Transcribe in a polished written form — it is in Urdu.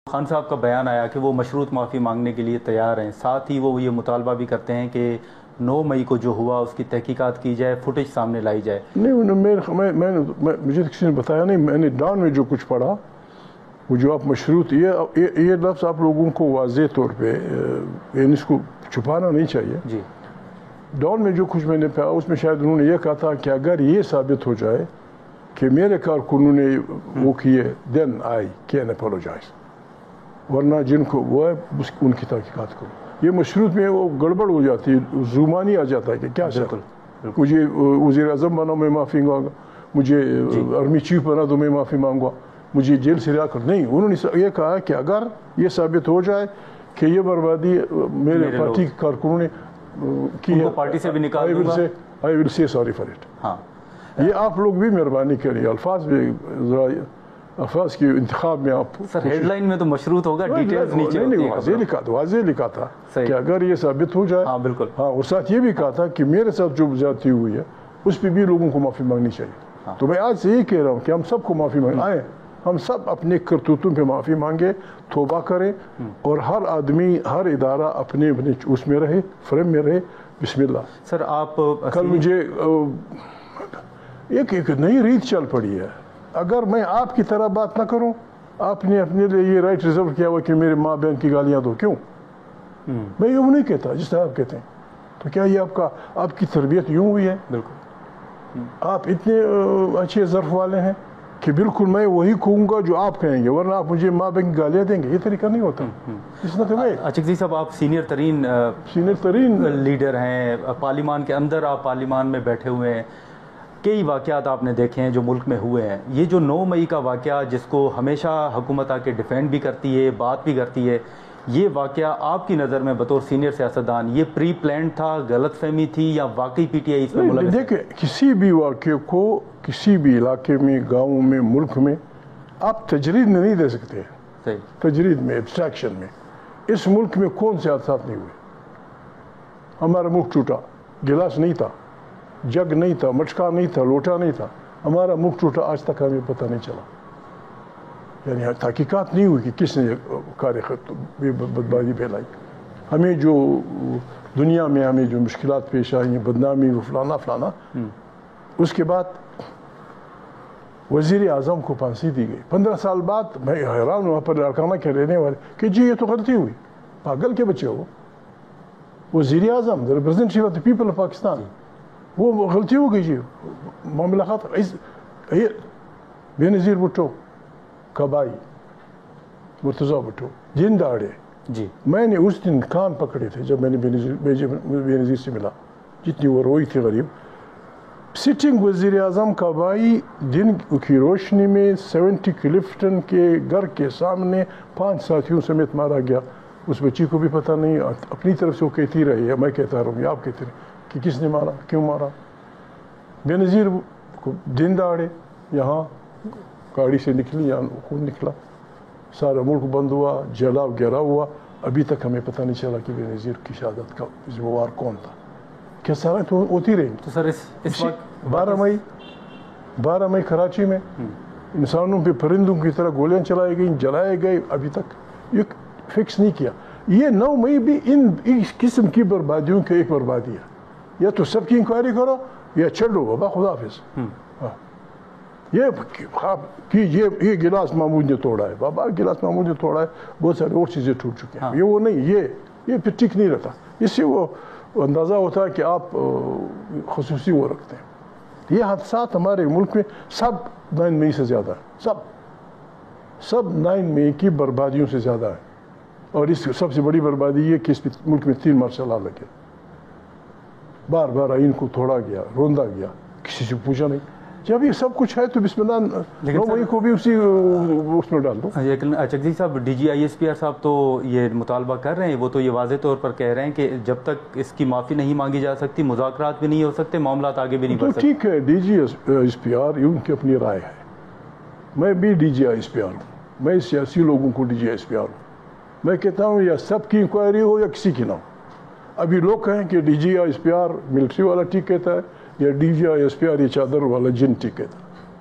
خان صاحب کا بیان آیا کہ وہ مشروط معافی مانگنے کے لیے تیار ہیں، ساتھ ہی وہ یہ مطالبہ بھی کرتے ہیں کہ 9 مئی کو جو ہوا اس کی تحقیقات کی جائے، فوٹیج سامنے لائی جائے۔ نہیں، مجھے کسی نے بتایا نہیں، میں نے ڈان میں جو کچھ پڑھا، وہ جو آپ مشروط، یہ لفظ آپ لوگوں کو واضح طور پہ اس کو چھپانا نہیں چاہیے۔ جی، ڈان میں جو کچھ میں نے پڑھا اس میں شاید انہوں نے یہ کہا تھا کہ اگر یہ ثابت ہو جائے کہ میرے کارکنوں نے وہ کیے دین آئی کین اپولوجائز، ورنہ جن کو وہ ہے ان کی تحقیقات کرو۔ یہ مشروط میں وہ گڑبڑ ہو جاتی ہے، زمانی آ جاتا ہے کہ کیا بالکل، مجھے وزیر اعظم بنا میں معافی مانگا، مجھے آرمی چیف بنا تو میں معافی مانگا، مجھے جیل سے رہا کر نہیں۔ انہوں نے یہ کہا کہ اگر یہ ثابت ہو جائے کہ یہ بربادی میرے پارٹی کے کارکنوں نے کی ہے، پارٹی سے بھی نکال دوں گا، آئی ول سے سوری فار اٹ۔ ہاں، یہ آپ لوگ بھی مہربانی کریے، الفاظ بھی ذرا الفاظ کے انتخاب میں آپ سر ہیڈ لائن میں تو مشروط ہوگا، ڈیٹیلز نیچے ہوتی ہیں۔ واضح لکھا تھا کہ اگر یہ ثابت ہو جائے، ہاں بالکل، ہاں، اور ساتھ یہ بھی کہا تھا کہ میرے ساتھ جو زیادتی ہوئی ہے اس پہ بھی لوگوں کو معافی مانگنی چاہیے۔ تو میں آج سے یہ کہہ رہا ہوں کہ ہم سب کو معافی مانگیں، آئیں ہم سب اپنے کرتوتوں پہ معافی مانگے، توبہ کریں، اور ہر آدمی ہر ادارہ اپنے اس میں رہے، فریم میں رہے۔ بسم اللہ۔ سر آپ کل مجھے ایک نئی ریت چل پڑی ہے، اگر میں آپ کی طرح بات نہ کروں، آپ نے اپنے لیے یہ رائٹ ریزرو کیا ہوا کہ میرے ماں بہن کی گالیاں دو، کیوں؟ میں یوں نہیں کہتا جس طرح آپ کہتے ہیں۔ تو کیا یہ آپ کی تربیت یوں ہوئی ہے؟ بالکل، آپ اتنے اچھے ظرف والے ہیں کہ بالکل میں وہی کہوں گا جو آپ کہیں گے، ورنہ آپ مجھے ماں بہن کی گالیاں دیں گے، یہ طریقہ نہیں ہوتا۔ اس میں اچھا جی صاحب، آپ سینئر ترین لیڈر ہیں پارلیمان کے اندر، آپ پارلیمان میں بیٹھے ہوئے ہیں، کئی واقعات آپ نے دیکھے ہیں جو ملک میں ہوئے ہیں۔ یہ جو 9 مئی کا واقعہ جس کو ہمیشہ حکومت آ کے ڈیفینڈ بھی کرتی ہے، بات بھی کرتی ہے، یہ واقعہ آپ کی نظر میں بطور سینئر سیاستدان یہ پری پلانڈ تھا، غلط فہمی تھی، یا واقعی پی ٹی آئی اس میں ملوث؟ دیکھیں، کسی بھی واقعے کو کسی بھی علاقے میں، گاؤں میں، ملک میں آپ تجرید میں نہیں دے سکتے۔ صحیح، تجرید میں، ایبسٹریکشن میں۔ اس ملک میں کون سے حادثات نہیں ہوئے؟ ہمارا ملک ٹوٹا، گلاس نہیں تھا، جگ نہیں تھا، مٹکا نہیں تھا، لوٹا نہیں تھا، ہمارا ملک ٹوٹا، آج تک ہمیں پتہ نہیں چلا۔ یعنی تحقیقات نہیں ہوئی کہ کس نے بدبادی پھیلائی۔ ہمیں جو دنیا میں ہمیں جو مشکلات پیش آئی ہیں، بدنامی، فلانا فلانا، اس کے بعد وزیر اعظم کو پھانسی دی گئی 15 سال بعد۔ میں حیران ہوں، وہاں پر لاڑکانہ کے رہنے والے کہ جی یہ تو غلطی ہوئی، پاگل کے بچے ہو، وزیر اعظم representative of the people of Pakistan, وہ غلطی ہو گئی جی، معاملہ خاطر۔ بے نظیر بھٹو کبائی، مرتضیٰ بھٹو جن داڑے، جی میں نے اس دن کان پکڑے تھے جب میں نے بے نظیر سے ملا، جتنی وہ روئی تھی غریب۔ سٹنگ وزیر اعظم کبائی دن کی روشنی میں 70 کلفٹن کے گھر کے سامنے 5 ساتھیوں سمیت مارا گیا۔ اس بچی کو بھی پتہ نہیں، اپنی طرف سے وہ کہتی رہی ہے، میں کہتا رہوں گی، آپ کہتے رہے کہ کس نے مارا، کیوں مارا۔ بے نظیر کو دن داڑے یہاں گاڑی سے نکلی، یا خون نکلا، سارا ملک بند ہوا، جلا گرا ہوا، ابھی تک ہمیں پتہ نہیں چلا کہ بے نظیر کی شہادت کا ذمہ وار کون تھا۔ کیا سارا تو ہوتی رہی۔ تو سر اس وقت 12 مئی کراچی میں انسانوں پہ پرندوں کی طرح گولیاں چلائی گئیں، جلائے گئے، ابھی تک یہ فکس نہیں کیا۔ یہ 9 مئی بھی اس قسم کی بربادیوں کی ایک بربادی ہے۔ یا تو سب کی انکوائری کرو یا چھڑو، بابا خدا حافظ۔ یہ گلاس محمود نے توڑا ہے، بابا گلاس محمود نے توڑا ہے، بہت سارے اور چیزیں ٹوٹ چکے ہیں، یہ وہ نہیں، یہ پھر ٹھیک نہیں رہتا۔ اس سے وہ اندازہ ہوتا ہے کہ آپ خصوصی وہ رکھتے ہیں۔ یہ حادثات ہمارے ملک میں سب 9 مئی سے زیادہ ہیں، سب 9 مئی کی بربادیوں سے زیادہ ہے۔ اور اس سب سے بڑی بربادی یہ کہ اس ملک میں 3 مارشل لا لگے، بار بار آئین کو توڑا گیا، روندا گیا، کسی سے پوچھا نہیں۔ جب یہ سب کچھ ہے تو بسم اللہ 9 مئی کو بھی اسی اس میں ڈال دو۔ لیکن چکزی صاحب، ڈی جی ISPR صاحب تو یہ مطالبہ کر رہے ہیں، وہ تو یہ واضح طور پر کہہ رہے ہیں کہ جب تک اس کی معافی نہیں مانگی جا سکتی، مذاکرات بھی نہیں ہو سکتے، معاملات آگے بھی نہیں بڑھ سکتے۔ تو ٹھیک ہے، ڈی جی ISPR ان کی اپنی رائے ہے، میں بھی ڈی جی ISPR ہوں، میں سیاسی لوگوں کو ڈی جی ISPR ہوں۔ میں کہتا ہوں یا سب کی انکوائری ہو یا کسی کی نہ ہو۔ ابھی لوگ کہیں کہ ڈی جی ISPR ملٹری والا ٹھیک کہتا ہے، یا ڈی جی ISPR یہ چادر والا جن ٹھیک کہتا ہے۔